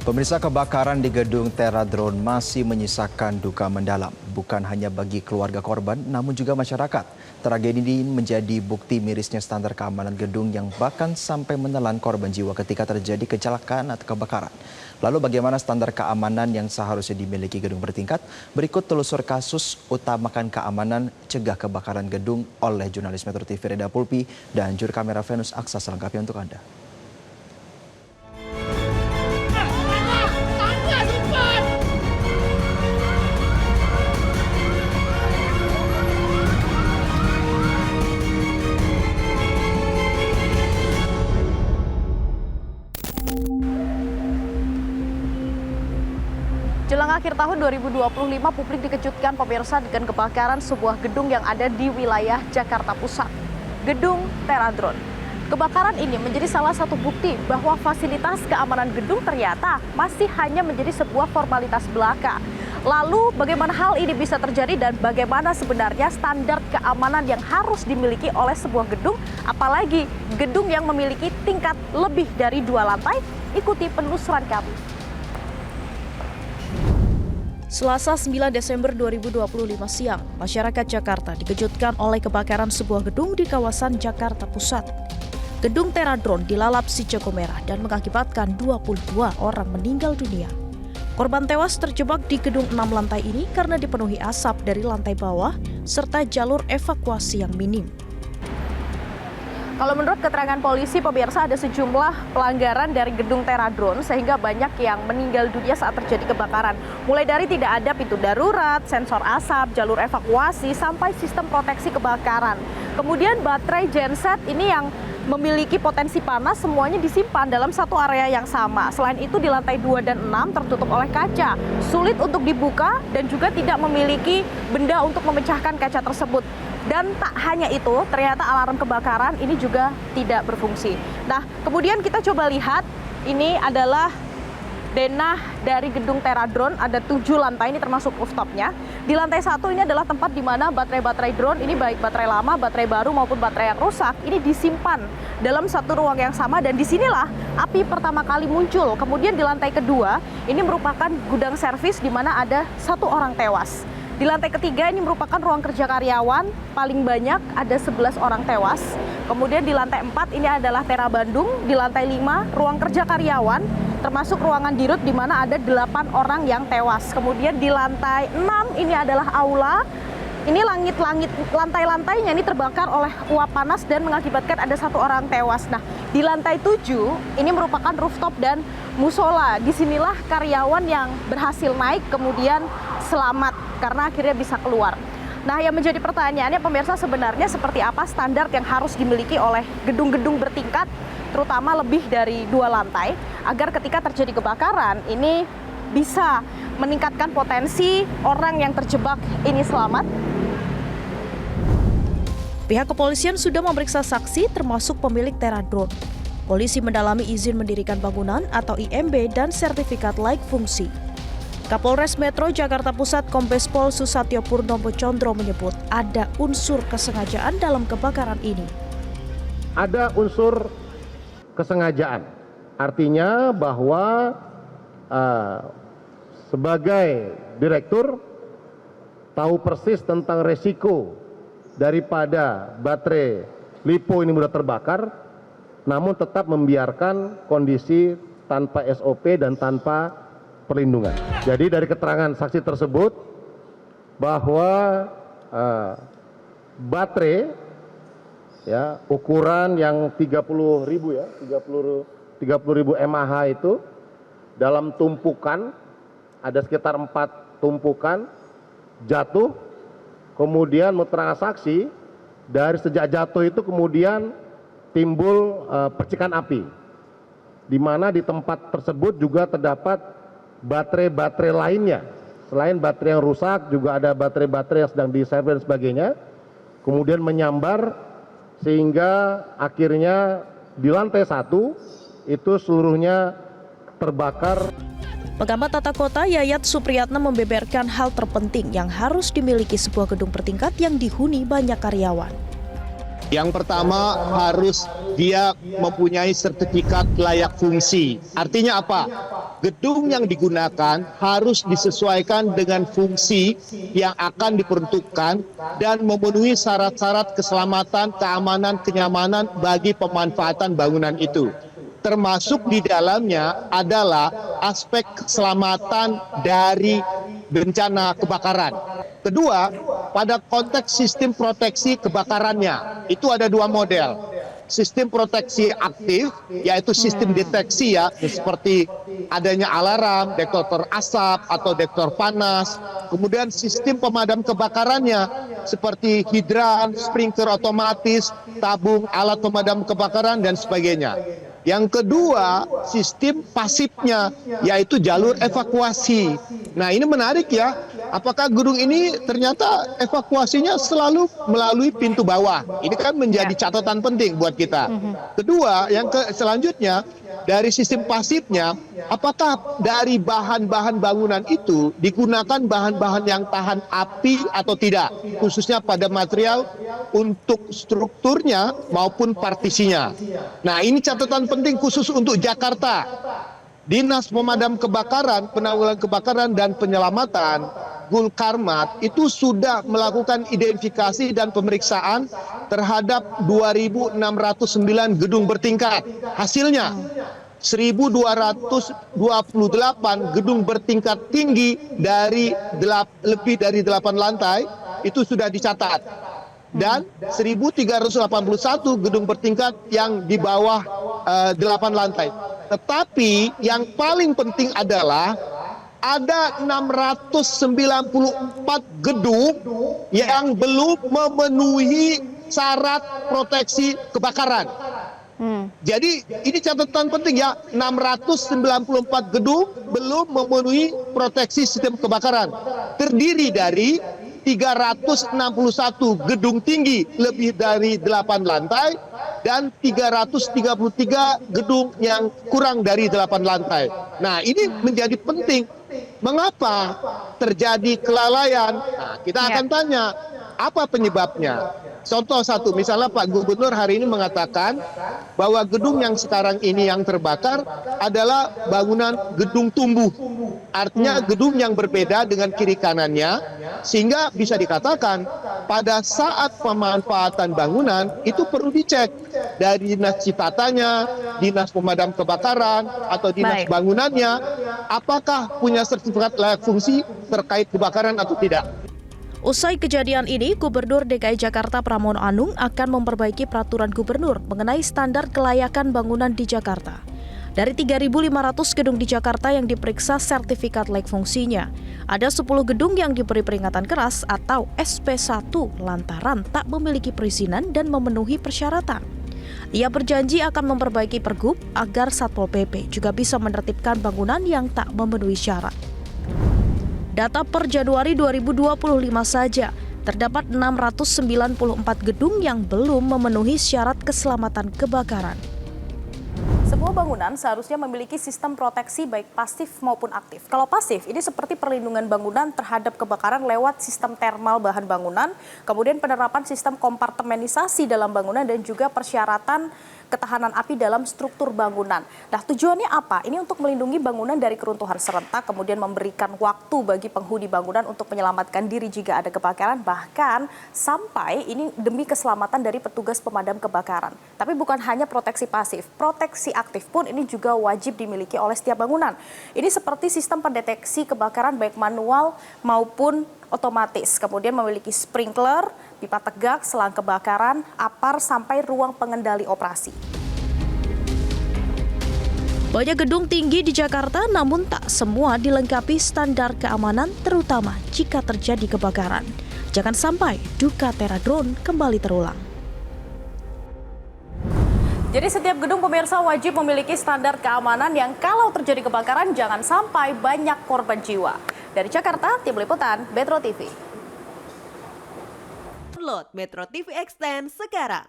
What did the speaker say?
Pemirsa, kebakaran di gedung Teradron masih menyisakan duka mendalam. Bukan hanya bagi keluarga korban, namun juga masyarakat. Tragedi ini menjadi bukti mirisnya standar keamanan gedung yang bahkan sampai menelan korban jiwa ketika terjadi kecelakaan atau kebakaran. Lalu bagaimana standar keamanan yang seharusnya dimiliki gedung bertingkat? Berikut telusur kasus utamakan keamanan cegah kebakaran gedung oleh jurnalis Metro TV Reda Pulpi dan juru kamera Venus Aksa selengkapnya untuk Anda. Jelang akhir tahun 2025, publik dikejutkan pemirsa dengan kebakaran sebuah gedung yang ada di wilayah Jakarta Pusat, Gedung Teradron. Kebakaran ini menjadi salah satu bukti bahwa fasilitas keamanan gedung ternyata masih hanya menjadi sebuah formalitas belaka. Lalu bagaimana hal ini bisa terjadi dan bagaimana sebenarnya standar keamanan yang harus dimiliki oleh sebuah gedung, apalagi gedung yang memiliki tingkat lebih dari 2 lantai? Ikuti penelusuran kami. Selasa 9 Desember 2025 siang, masyarakat Jakarta dikejutkan oleh kebakaran sebuah gedung di kawasan Jakarta Pusat. Gedung Teradron dilalap si jago merah dan mengakibatkan 22 orang meninggal dunia. Korban tewas terjebak di gedung 6 lantai ini karena dipenuhi asap dari lantai bawah serta jalur evakuasi yang minim. Kalau menurut keterangan polisi, pemirsa, ada sejumlah pelanggaran dari gedung Teradron sehingga banyak yang meninggal dunia saat terjadi kebakaran. Mulai dari tidak ada pintu darurat, sensor asap, jalur evakuasi, sampai sistem proteksi kebakaran. Kemudian baterai genset ini yang memiliki potensi panas semuanya disimpan dalam satu area yang sama. Selain itu di lantai 2 dan 6 tertutup oleh kaca, sulit untuk dibuka dan juga tidak memiliki benda untuk memecahkan kaca tersebut. Dan tak hanya itu, ternyata alarm kebakaran ini juga tidak berfungsi. Nah, kemudian kita coba lihat, ini adalah denah dari gedung Teradron, ada 7 lantai, ini termasuk rooftopnya. Di lantai 1 ini adalah tempat di mana baterai-baterai drone, ini baik baterai lama, baterai baru maupun baterai yang rusak, ini disimpan dalam satu ruang yang sama dan disinilah api pertama kali muncul. Kemudian di lantai kedua, ini merupakan gudang servis di mana ada 1 orang tewas. Di lantai ketiga ini merupakan ruang kerja karyawan, paling banyak ada 11 orang tewas. Kemudian di lantai 4 ini adalah Tera Bandung, di lantai 5 ruang kerja karyawan, termasuk ruangan dirut di mana ada 8 orang yang tewas. Kemudian di lantai 6 ini adalah aula, ini lantai-lantainya ini terbakar oleh uap panas dan mengakibatkan ada 1 orang tewas. Nah, di lantai 7 ini merupakan rooftop dan musola. Disinilah karyawan yang berhasil naik kemudian selamat karena akhirnya bisa keluar. Nah, yang menjadi pertanyaannya pemirsa, sebenarnya seperti apa standar yang harus dimiliki oleh gedung-gedung bertingkat, terutama lebih dari 2 lantai, agar ketika terjadi kebakaran ini bisa meningkatkan potensi orang yang terjebak ini selamat. Pihak kepolisian sudah memeriksa saksi termasuk pemilik Teradron. Polisi mendalami izin mendirikan bangunan atau IMB dan sertifikat laik fungsi. Kapolres Metro Jakarta Pusat Kombes Pol Susatyo Purnomo Condro menyebut ada unsur kesengajaan dalam kebakaran ini. Ada unsur kesengajaan, artinya bahwa sebagai direktur tahu persis tentang resiko daripada baterai LiPo ini mudah terbakar, namun tetap membiarkan kondisi tanpa SOP dan tanpa perlindungan. Jadi dari keterangan saksi tersebut bahwa baterai ya ukuran yang 30.000 ya, 30.000 mAh itu dalam tumpukan ada sekitar 4 tumpukan jatuh, kemudian menurut keterangan saksi dari sejak jatuh itu kemudian timbul percikan api, di mana di tempat tersebut juga terdapat baterai-baterai lainnya. Selain baterai yang rusak, juga ada baterai-baterai yang sedang diservis dan sebagainya. Kemudian menyambar sehingga akhirnya di lantai 1 itu seluruhnya terbakar. Pengamat tata kota Yayat Supriyatna membeberkan hal terpenting yang harus dimiliki sebuah gedung bertingkat yang dihuni banyak karyawan. Yang pertama harus dia mempunyai sertifikat layak fungsi. Artinya apa? Gedung yang digunakan harus disesuaikan dengan fungsi yang akan diperuntukkan dan memenuhi syarat-syarat keselamatan, keamanan, kenyamanan bagi pemanfaatan bangunan itu. Termasuk di dalamnya adalah aspek keselamatan dari bencana kebakaran. Kedua, pada konteks sistem proteksi kebakarannya, itu ada dua model. Sistem proteksi aktif, yaitu sistem deteksi ya, seperti adanya alarm, detektor asap atau detektor panas. Kemudian sistem pemadam kebakarannya, seperti hidran, sprinkler otomatis, tabung alat pemadam kebakaran, dan sebagainya. Yang kedua, sistem pasifnya, yaitu jalur evakuasi. Nah, ini menarik ya. Apakah gedung ini ternyata evakuasinya selalu melalui pintu bawah? Ini kan menjadi catatan penting buat kita. Kedua, selanjutnya, dari sistem pasifnya, apakah dari bahan-bahan bangunan itu digunakan bahan-bahan yang tahan api atau tidak? Khususnya pada material untuk strukturnya maupun partisinya. Nah, ini catatan penting khusus untuk Jakarta. Dinas Pemadam Kebakaran, Penanggulangan Kebakaran dan Penyelamatan Gulkarmat itu sudah melakukan identifikasi dan pemeriksaan terhadap 2.609 gedung bertingkat. Hasilnya 1.228 gedung bertingkat tinggi dari lebih dari 8 lantai itu sudah dicatat. Dan 1.381 gedung bertingkat yang di bawah 8 lantai. Tetapi yang paling penting adalah ada 694 gedung yang belum memenuhi syarat proteksi kebakaran. Jadi ini catatan penting ya, 694 gedung belum memenuhi proteksi sistem kebakaran. Terdiri dari 361 gedung tinggi lebih dari 8 lantai dan 333 gedung yang kurang dari 8 lantai. Nah, ini menjadi penting. Mengapa terjadi kelalaian? Nah, kita akan tanya, apa penyebabnya? Contoh satu, misalnya Pak Gubernur hari ini mengatakan bahwa gedung yang sekarang ini yang terbakar adalah bangunan gedung tumbuh. Artinya gedung yang berbeda dengan kiri kanannya, sehingga bisa dikatakan pada saat pemanfaatan bangunan itu perlu dicek dari dinas citatanya, dinas pemadam kebakaran, atau dinas bangunannya, apakah punya sertifikat layak fungsi terkait kebakaran atau tidak. Usai kejadian ini, Gubernur DKI Jakarta Pramono Anung akan memperbaiki peraturan gubernur mengenai standar kelayakan bangunan di Jakarta. Dari 3.500 gedung di Jakarta yang diperiksa sertifikat layak fungsinya, ada 10 gedung yang diberi peringatan keras atau SP1 lantaran tak memiliki perizinan dan memenuhi persyaratan. Ia berjanji akan memperbaiki Pergub agar Satpol PP juga bisa menertibkan bangunan yang tak memenuhi syarat. Data per Januari 2025 saja, terdapat 694 gedung yang belum memenuhi syarat keselamatan kebakaran. Sebuah bangunan seharusnya memiliki sistem proteksi baik pasif maupun aktif. Kalau pasif, ini seperti perlindungan bangunan terhadap kebakaran lewat sistem termal bahan bangunan, kemudian penerapan sistem kompartemenisasi dalam bangunan dan juga persyaratan ketahanan api dalam struktur bangunan. Nah, tujuannya apa? Ini untuk melindungi bangunan dari keruntuhan serentak, kemudian memberikan waktu bagi penghuni bangunan untuk menyelamatkan diri jika ada kebakaran, bahkan sampai ini demi keselamatan dari petugas pemadam kebakaran. Tapi bukan hanya proteksi pasif, proteksi aktif pun ini juga wajib dimiliki oleh setiap bangunan. Ini seperti sistem pendeteksi kebakaran baik manual maupun otomatis, kemudian memiliki sprinkler, pipa tegak, selang kebakaran, apar, sampai ruang pengendali operasi. Banyak gedung tinggi di Jakarta, namun tak semua dilengkapi standar keamanan, terutama jika terjadi kebakaran. Jangan sampai duka Terra Drone kembali terulang. Jadi setiap gedung pemirsa wajib memiliki standar keamanan yang kalau terjadi kebakaran jangan sampai banyak korban jiwa. Dari Jakarta, Tim Liputan, Metro TV. Download Metro TV Extend sekarang.